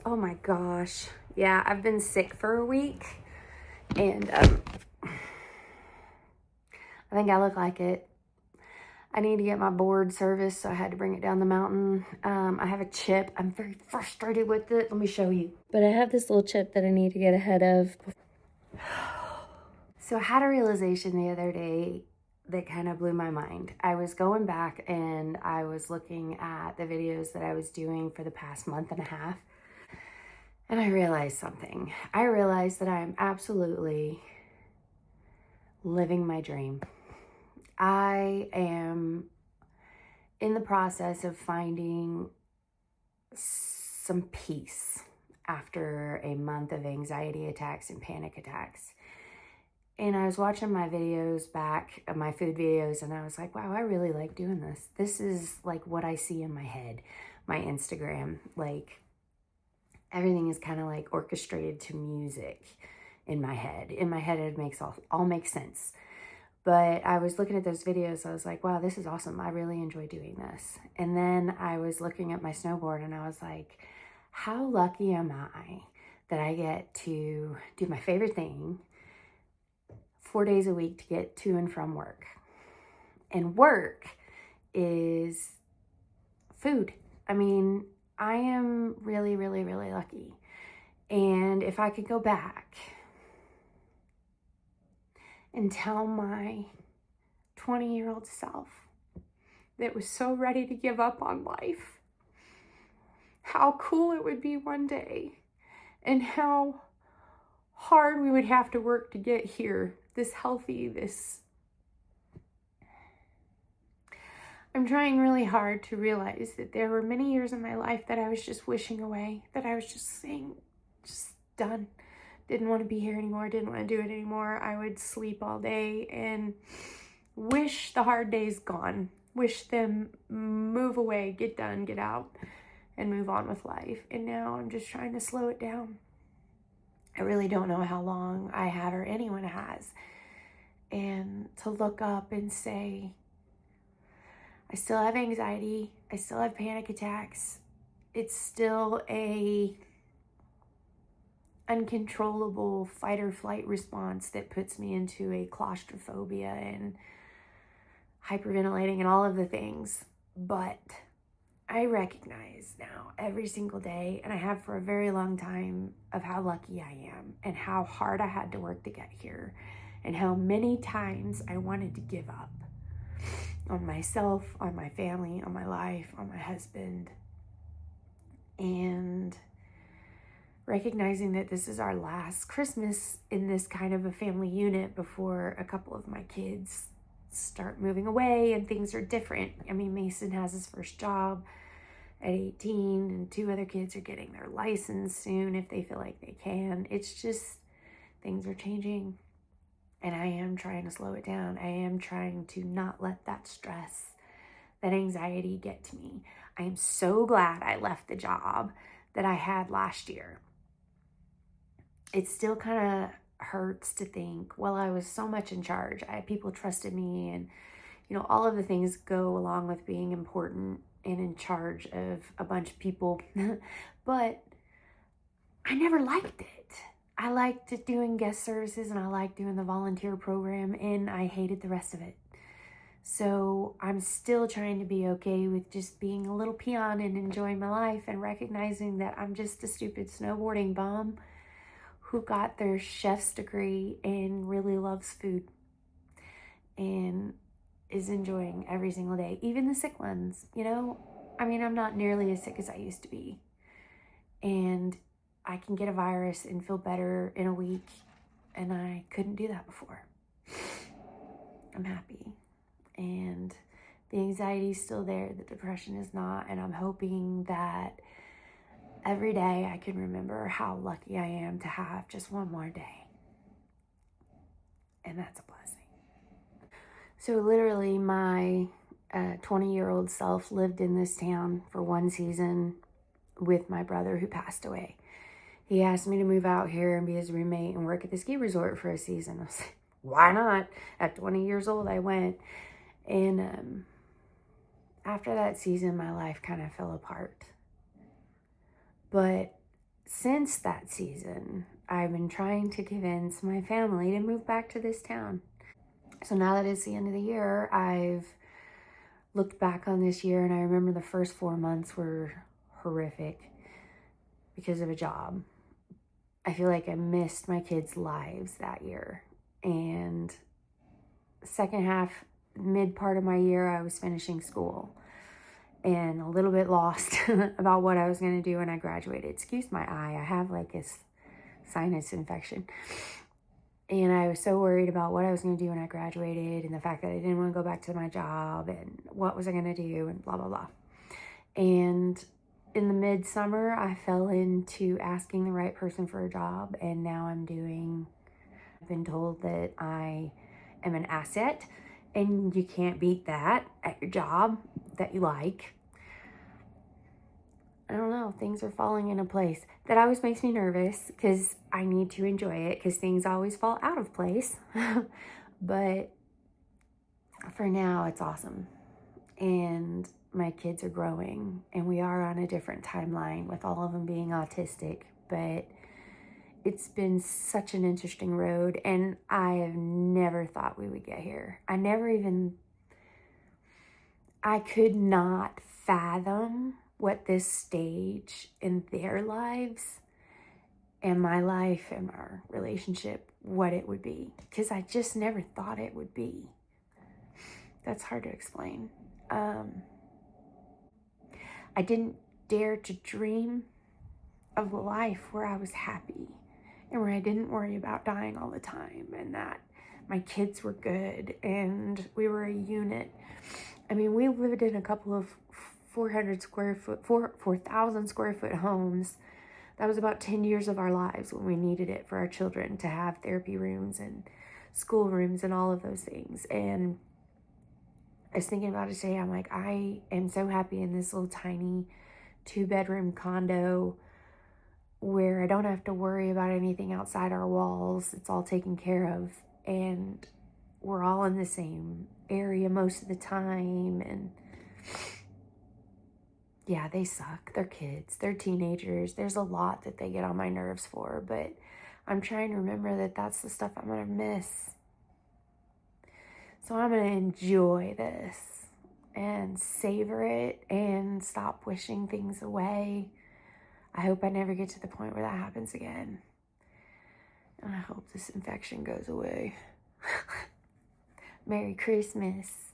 Oh my gosh. Yeah, I've been sick for a week and I think I look like it. I need to get my board serviced, so I had to bring it down the mountain. I have a chip. I'm very frustrated with it. Let me show you. But I have this little chip that I need to get ahead of. So I had a realization the other day that kind of blew my mind. I was going back and I was looking at the videos that I was doing for the past month and a half. And I realized something. I realized that I am absolutely living my dream. I am in the process of finding some peace after a month of anxiety attacks and panic attacks. And I was watching my videos back, my food videos, and I was like, wow, I really like doing this. This is like what I see in my head, my Instagram. Like everything is kind of like orchestrated to music in my head. In my head, it makes all makes sense. But I was looking at those videos, I was like, wow, this is awesome. I really enjoy doing this. And then I was looking at my snowboard and I was like, how lucky am I that I get to do my favorite thing 4 days a week to get to and from work. And work is food. I mean, I am really, really, really lucky. And if I could go back and tell my 20-year-old self that was so ready to give up on life, how cool it would be one day and how hard we would have to work to get here, this healthy, I'm trying really hard to realize that there were many years in my life that I was just wishing away, that I was just saying, just done. Didn't want to be here anymore, didn't want to do it anymore. I would sleep all day and wish the hard days gone, wish them move away, get done, get out, and move on with life. And now I'm just trying to slow it down. I really don't know how long I have or anyone has. And to look up and say, I still have anxiety, I still have panic attacks. It's still a uncontrollable fight or flight response that puts me into a claustrophobia and hyperventilating and all of the things. But I recognize now every single day, and I have for a very long time, of how lucky I am and how hard I had to work to get here and how many times I wanted to give up on myself, on my family, on my life, on my husband. And recognizing that this is our last Christmas in this kind of a family unit before a couple of my kids start moving away and things are different. I mean, Mason has his first job at 18 and 2 other kids are getting their license soon if they feel like they can. It's just, things are changing. And I am trying to slow it down. I am trying to not let that stress, that anxiety get to me. I am so glad I left the job that I had last year. It still kind of hurts to think, well, I was so much in charge. People trusted me, and all of the things go along with being important and in charge of a bunch of people. But I never liked it. I liked doing guest services and I liked doing the volunteer program, and I hated the rest of it. So I'm still trying to be okay with just being a little peon and enjoying my life and recognizing that I'm just a stupid snowboarding bum who got their chef's degree and really loves food and is enjoying every single day, even the sick ones. I mean, I'm not nearly as sick as I used to be. And I can get a virus and feel better in a week, and I couldn't do that before. I'm happy. And the anxiety is still there, the depression is not, and I'm hoping that every day I can remember how lucky I am to have just one more day. And that's a blessing. So literally my 20-year-old self lived in this town for one season with my brother who passed away. He asked me to move out here and be his roommate and work at the ski resort for a season. I was like, why not? At 20 years old, I went. And after that season, my life kind of fell apart. But since that season, I've been trying to convince my family to move back to this town. So now that it's the end of the year, I've looked back on this year and I remember the first 4 months were horrific because of a job. I feel like I missed my kids' lives that year. And second half, mid part of my year, I was finishing school and a little bit lost about what I was going to do when I graduated. Excuse my eye. I have like a sinus infection. And I was so worried about what I was going to do when I graduated and the fact that I didn't want to go back to my job and what was I going to do and blah, blah, blah. And in the midsummer, I fell into asking the right person for a job. And now I've been told that I am an asset and you can't beat that at your job that you like. I don't know, things are falling into place. That always makes me nervous because I need to enjoy it because things always fall out of place. But for now, it's awesome. And my kids are growing and we are on a different timeline with all of them being autistic. But it's been such an interesting road and I have never thought we would get here. I could not fathom what this stage in their lives and my life and our relationship, what it would be. Because I just never thought it would be. That's hard to explain. I didn't dare to dream of a life where I was happy and where I didn't worry about dying all the time and that my kids were good and we were a unit. I mean, we lived in a couple of 4,000 square foot homes. That was about 10 years of our lives when we needed it for our children to have therapy rooms and school rooms and all of those things. And I was thinking about it today. I'm like, I am so happy in this little tiny 2-bedroom condo where I don't have to worry about anything outside our walls. It's all taken care of. And we're all in the same area most of the time. And yeah, they suck. They're kids. They're teenagers. There's a lot that they get on my nerves for. But I'm trying to remember that that's the stuff I'm going to miss. So I'm going to enjoy this and savor it and stop wishing things away. I hope I never get to the point where that happens again. And I hope this infection goes away. Merry Christmas.